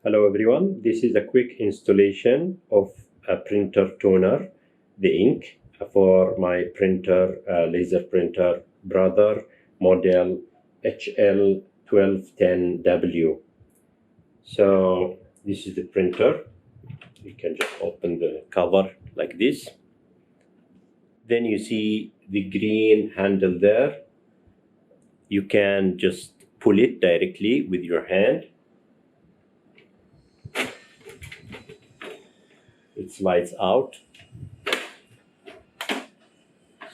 Hello everyone, this is a quick installation of a printer toner, the ink for my printer, laser printer Brother model HL1210W. So this is the printer. You can just open the cover like this. Then you see the green handle there. You can just pull it directly with your hand. It slides out.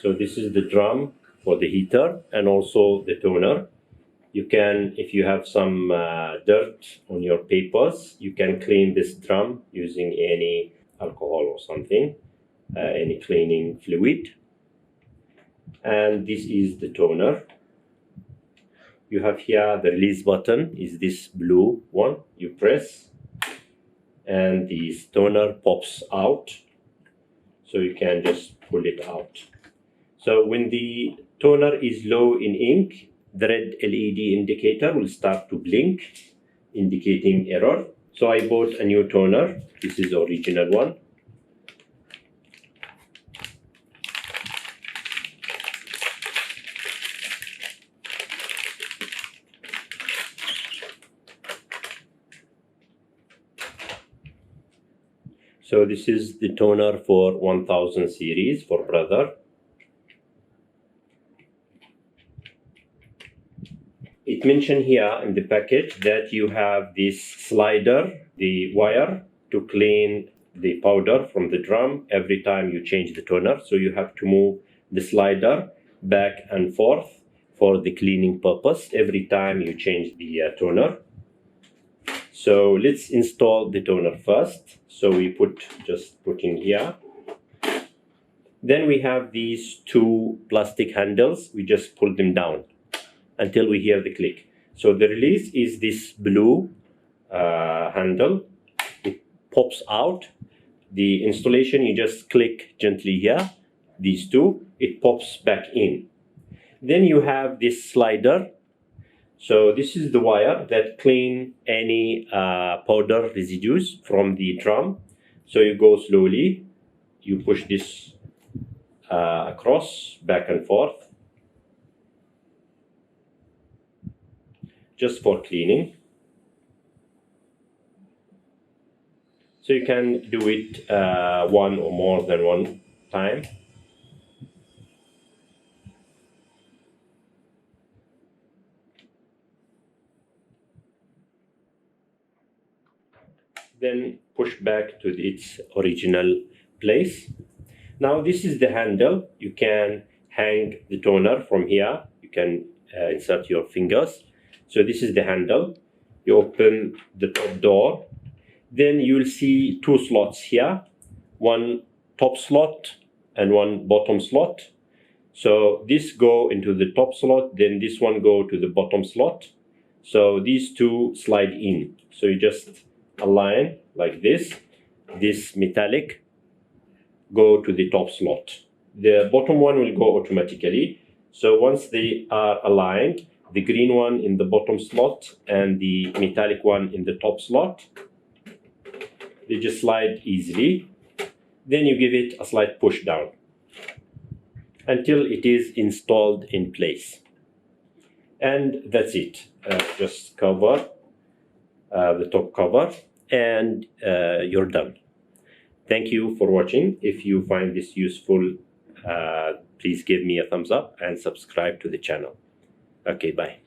So this is the drum for the heater and also the toner. You can, if you have some dirt on your papers, you can clean this drum using any alcohol or something, any cleaning fluid. And this is the toner. You have here the release button, is this blue one. You press and the toner pops out. So you can just pull it out. So when the toner is low in ink, the red LED indicator will start to blink, indicating error. So I bought a new toner. This is the original one. So this is the toner for 1000 series for Brother. It mentioned here in the package that you have this slider, the wire, to clean the powder from the drum every time you change the toner. So you have to move the slider back and forth for the cleaning purpose every time you change the toner. So let's install the toner first. So we just put in here. Then we have these two plastic handles. We just pull them down until we hear the click. So the release is this blue handle. It pops out. The installation, you just click gently here, these two, it pops back in. Then you have this slider. So this is the wire that clean any powder residues from the drum. So you go slowly, you push this across, back and forth, just for cleaning. So you can do it one or more than one time. Then push back to its original place. Now this is the handle. You can hang the toner from here. You can insert your fingers. So this is the handle. You open the top door. Then you'll see two slots here. One top slot and one bottom slot. So this go into the top slot, then this one go to the bottom slot. So these two slide in. So you just align like this. This metallic go to the top slot. The bottom one will go automatically. So once they are aligned, the green one in the bottom slot and the metallic one in the top slot, they just slide easily. Then you give it a slight push down until it is installed in place. And that's it. Just cover the top cover and you're done. Thank you for watching. If you find this useful, please give me a thumbs up and subscribe to the channel. Okay, bye.